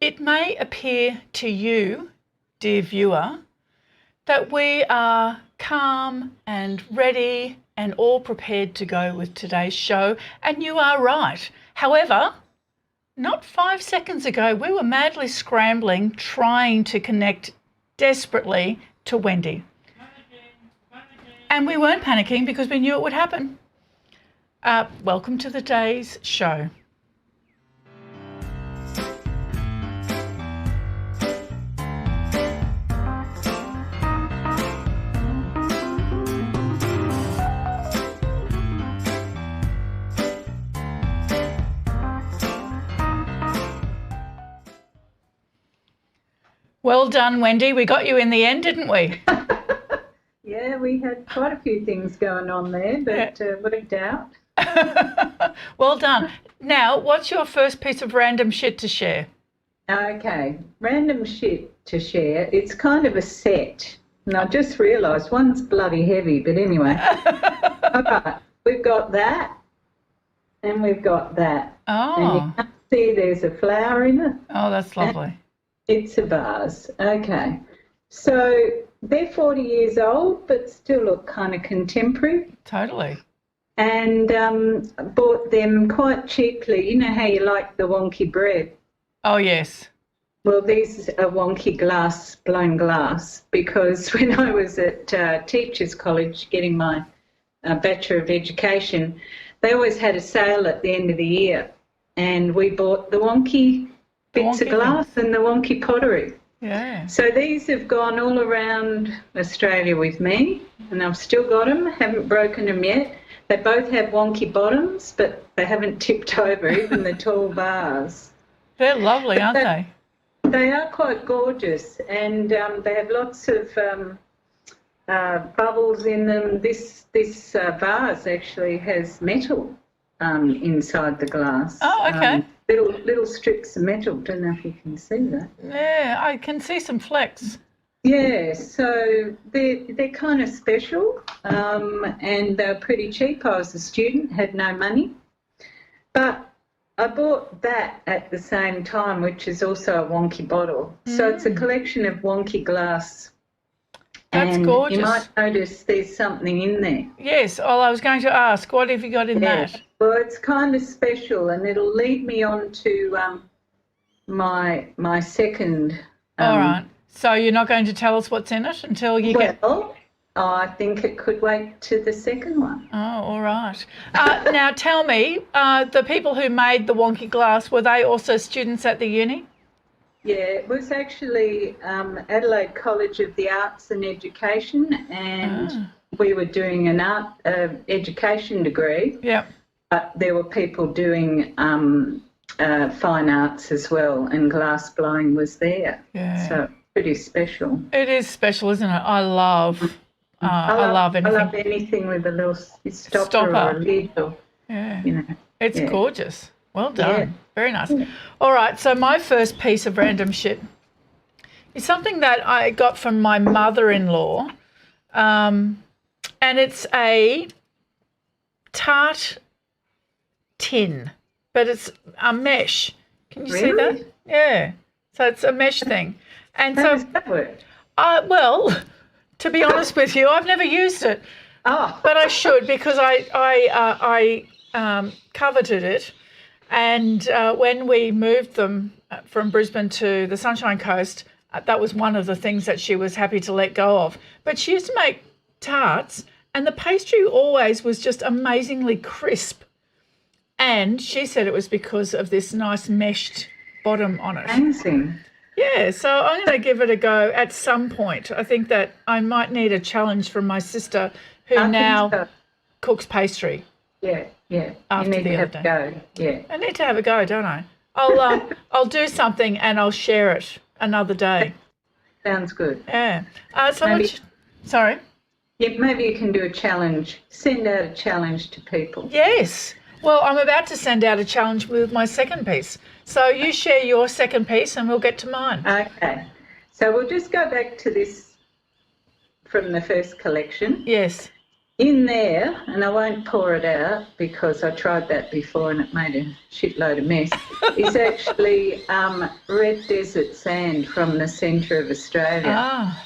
it may appear to you, dear viewer, that we are calm and ready and all prepared to go with today's show, and you are right. However, not 5 seconds ago, we were madly scrambling, trying to connect desperately to Wendy. And we weren't panicking because we knew it would happen. Welcome to the day's show. Well done, Wendy. We got you in the end, didn't we? Yeah, we had quite a few things going on there, but worked out. Well done. Now, what's your first piece of random shit to share? Okay, random shit to share. It's kind of a set. And I just realised one's bloody heavy, but anyway. All right, we've got that and we've got that. Oh. And you can see there's a flower in it. Oh, that's lovely. It's a vase. Okay. So they're 40 years old, but still look kind of contemporary. Totally. And bought them quite cheaply. You know how you like the wonky bread? Oh, yes. Well, these are wonky blown glass, because when I was at Teachers College getting my Bachelor of Education, they always had a sale at the end of the year, and we bought the wonky bits of glass and the wonky pottery. Yeah. So these have gone all around Australia with me, and I've still got them, haven't broken them yet. They both have wonky bottoms, but they haven't tipped over, even the tall bars. They're lovely, aren't they? They are quite gorgeous, and they have lots of bubbles in them. This vase actually has metal inside the glass. Oh, okay. Little strips of metal. Don't know if you can see that. Yeah, I can see some flecks. Yeah, so they're kind of special, and they're pretty cheap. I was a student, had no money, but I bought that at the same time, which is also a wonky bottle. So it's a collection of wonky glass. That's gorgeous. You might notice there's something in there. Yes, well, I was going to ask, what have you got in that? Well, it's kind of special, and it'll lead me on to my second. All right. So you're not going to tell us what's in it until you get... Well, I think it could wait to the second one. Oh, all right. Now tell me, the people who made the wonky glass, were they also students at the uni? Yeah, it was actually Adelaide College of the Arts and Education, and we were doing an art education degree. Yeah. But there were people doing fine arts as well, and glass blowing was there. Yeah. So pretty special. It is special, isn't it? I love anything. I love anything with a little stopper. Or a lid, or, yeah. You know. It's gorgeous. Well done. Yeah. Very nice. All right, so my first piece of random shit is something that I got from my mother-in-law, and it's a Tart Tin, but it's a mesh. Can you see that? Yeah. So it's a mesh thing. And How does that work? Well, to be honest with you, I've never used it. Oh. But I should, because I coveted it. And when we moved them from Brisbane to the Sunshine Coast, that was one of the things that she was happy to let go of. But she used to make tarts, and the pastry always was just amazingly crisp. And she said it was because of this nice meshed bottom on it. Amazing. Yeah, so I'm going to give it a go at some point. I think that I might need a challenge from my sister, who now cooks pastry. Yeah. After you need the to other have day. a go. Yeah. I need to have a go, don't I? I'll do something and I'll share it another day. Sounds good. Yeah. Sorry. Yeah, maybe you can do a challenge. Send out a challenge to people. Yes. Well, I'm about to send out a challenge with my second piece. So you share your second piece and we'll get to mine. Okay. So we'll just go back to this from the first collection. Yes. in there, and I won't pour it out because I tried that before and it made a shitload of mess, is actually red desert sand from the centre of Australia. Ah,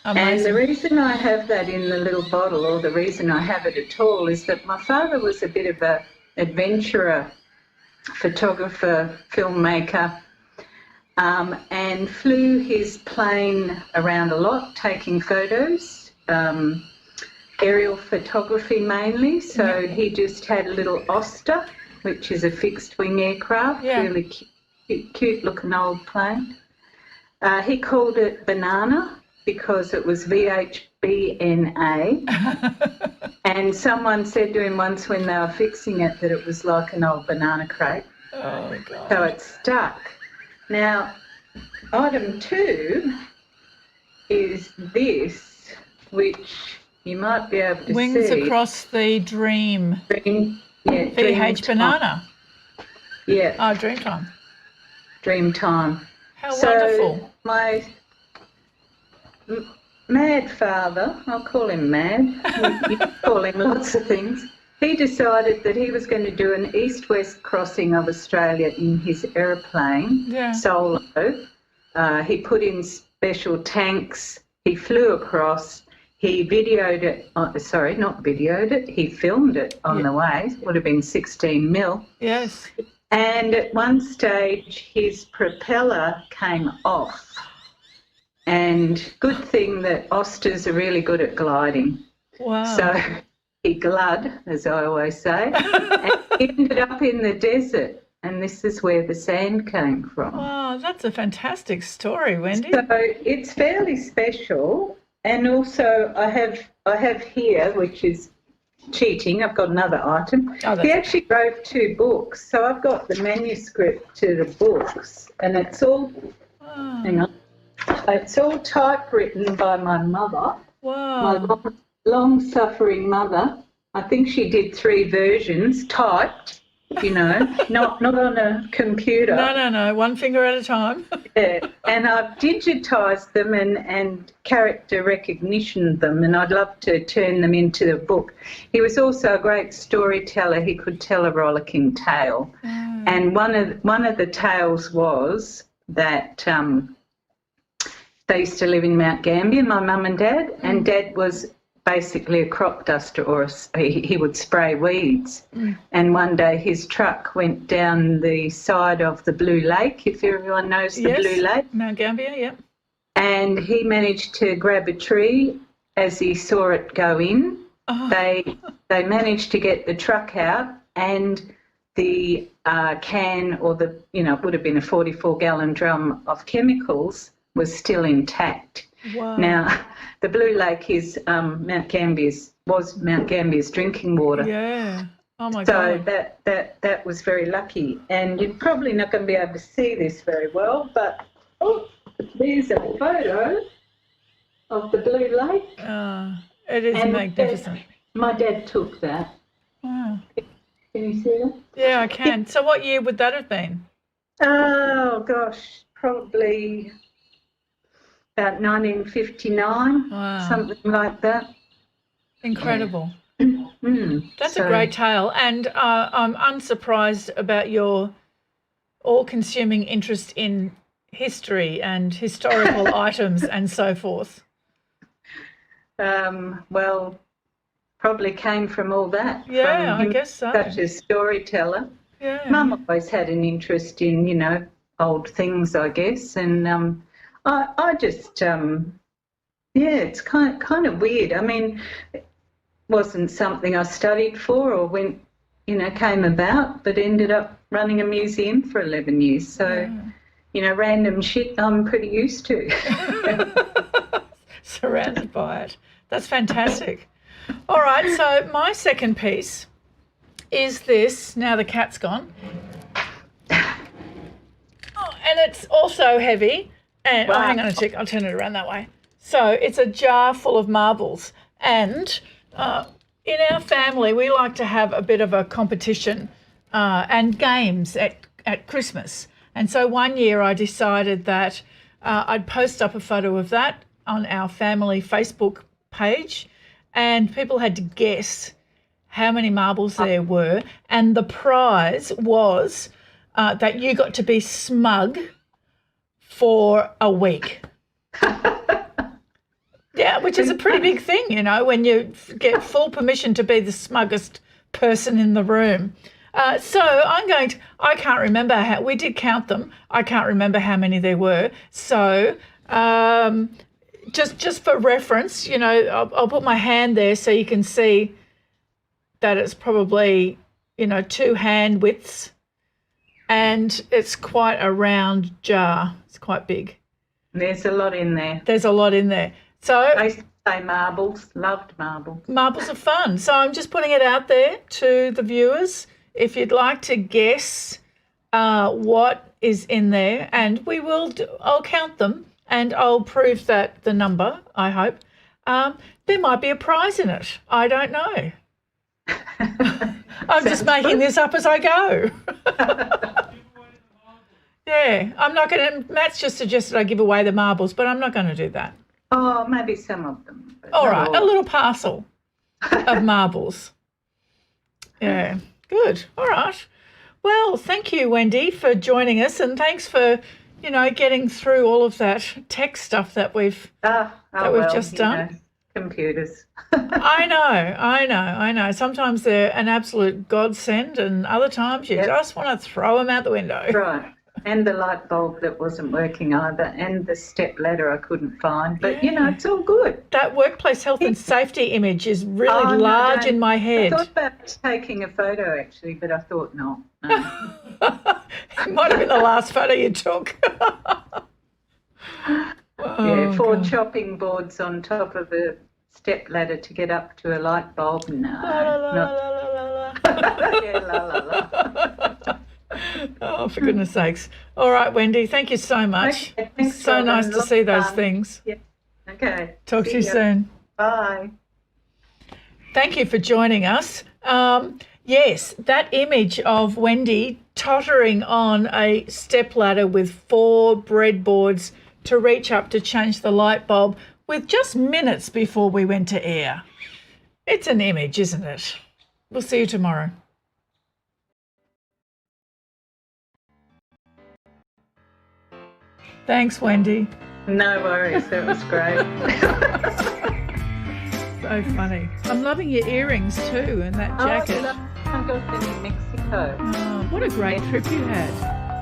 And the amazing. reason I have that in the little bottle, or the reason I have it at all, is that my father was a bit of a adventurer, photographer, filmmaker, and flew his plane around a lot, taking photos, aerial photography mainly. So he just had a little Oster, which is a fixed-wing aircraft, really cute-looking old plane. He called it Banana because it was VHBNA. And someone said to him once when they were fixing it that it was like an old banana crate. Oh, God. So it stuck. Now, item 2 is this, which you might be able to Wings see. Across the Dream. Dream, VH Dream Banana. Yeah. Oh, Dreamtime. Dream time. How wonderful. My mad father, I'll call him mad, you call him lots of things, he decided that he was going to do an east-west crossing of Australia in his aeroplane, solo. He put in special tanks, he flew across, he videoed it, he filmed it on the way, it would have been 16 mil. Yes. And at one stage, his propeller came off. And good thing that Osters are really good at gliding. Wow. So he glud, as I always say, and ended up in the desert. And this is where the sand came from. Wow, that's a fantastic story, Wendy. So it's fairly special. And also I have here, which is cheating, I've got another item. He actually wrote 2 books. So I've got the manuscript to the books, and it's all, hang on, it's all typewritten by my mother, my long-suffering mother. I think she did 3 versions, typed, not on a computer. No, one finger at a time. Yeah, and I've digitised them and character recognitioned them, and I'd love to turn them into a book. He was also a great storyteller. He could tell a rollicking tale. And one of the tales was that they used to live in Mount Gambier, my mum and dad, and Dad was basically a crop duster, or he would spray weeds. And one day his truck went down the side of the Blue Lake, if everyone knows the Blue Lake. Mount Gambier, yep. And he managed to grab a tree as he saw it go in. They managed to get the truck out, and the can, or it would have been a 44-gallon drum of chemicals, was still intact. Wow. Now, the Blue Lake is Mount Gambier's drinking water. Yeah. Oh my God. So that was very lucky. And you're probably not going to be able to see this very well, but there's a photo of the Blue Lake. It is magnificent. My dad took that. Wow. Can you see that? Yeah, I can. So what year would that have been? Oh gosh, probably about 1959, something like that. Incredible. That's a great tale, and I'm unsurprised about your all-consuming interest in history and historical items and so forth. Well, probably came from all that. Yeah, I guess so. Such a storyteller. Yeah. Mum always had an interest in, old things, I guess, and I just, it's kind of weird. I mean, it wasn't something I studied for or went, came about, but ended up running a museum for 11 years. So, random shit I'm pretty used to. Surrounded by it. That's fantastic. All right, so my second piece is this. Now the cat's gone. And it's also heavy. And hang on a tick, I'll turn it around that way. So it's a jar full of marbles. And in our family, we like to have a bit of a competition and games at Christmas. And so one year I decided that I'd post up a photo of that on our family Facebook page, and people had to guess how many marbles there were, and the prize was that you got to be smug for a week. Yeah, which is a pretty big thing, you know, when you get full permission to be the smuggest person in the room. So I can't remember we did count them. I can't remember how many there were. So just for reference, you know, I'll put my hand there so you can see that it's probably, you know, 2 hand widths, and it's quite a round jar. It's quite big. There's a lot in there. There's a lot in there. So I used to say marbles, loved marbles. Marbles are fun. So I'm just putting it out there to the viewers. If you'd like to guess what is in there, and I'll count them and I'll prove that the number, I hope. There might be a prize in it. I don't know. I'm just making this up as I go. Yeah, I'm not going to. Matt's just suggested I give away the marbles, but I'm not going to do that. Oh, maybe some of them. All right, a little parcel of marbles. Yeah, good. All right. Well, thank you, Wendy, for joining us, and thanks for, you know, getting through all of that tech stuff that we've just done. Know, computers. I know. Sometimes they're an absolute godsend, and other times you just want to throw them out the window. Right. And the light bulb that wasn't working either, and the step ladder I couldn't find. But, you know, it's all good. That workplace health and safety image is really large in my head. I thought about taking a photo, actually, but I thought no. It might have been the last photo you took. Yeah, 4 chopping boards on top of a step ladder to get up to a light bulb. No. Yeah, la, la, la. Oh, for goodness sakes. All right, Wendy, thank you so much. Okay, thanks, so nice to see those things. Yeah. Okay. Talk to you soon. Bye. Thank you for joining us. Yes, that image of Wendy tottering on a stepladder with 4 breadboards to reach up to change the light bulb with just minutes before we went to air. It's an image, isn't it? We'll see you tomorrow. Thanks, Wendy. No worries, that was great. So funny. I'm loving your earrings too and that jacket. I got them in Mexico. Oh, what a great trip you had.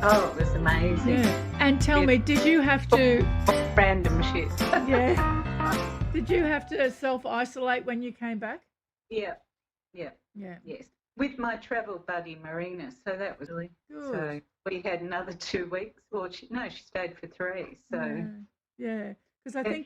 Oh, it was amazing. Yeah. And tell me, did you have to... Random shit. Yeah. Did you have to self-isolate when you came back? Yeah. Yes. With my travel buddy, Marina, so that was really good. So we had another 2 weeks. Well, she stayed for 3, so... Yeah, because I think you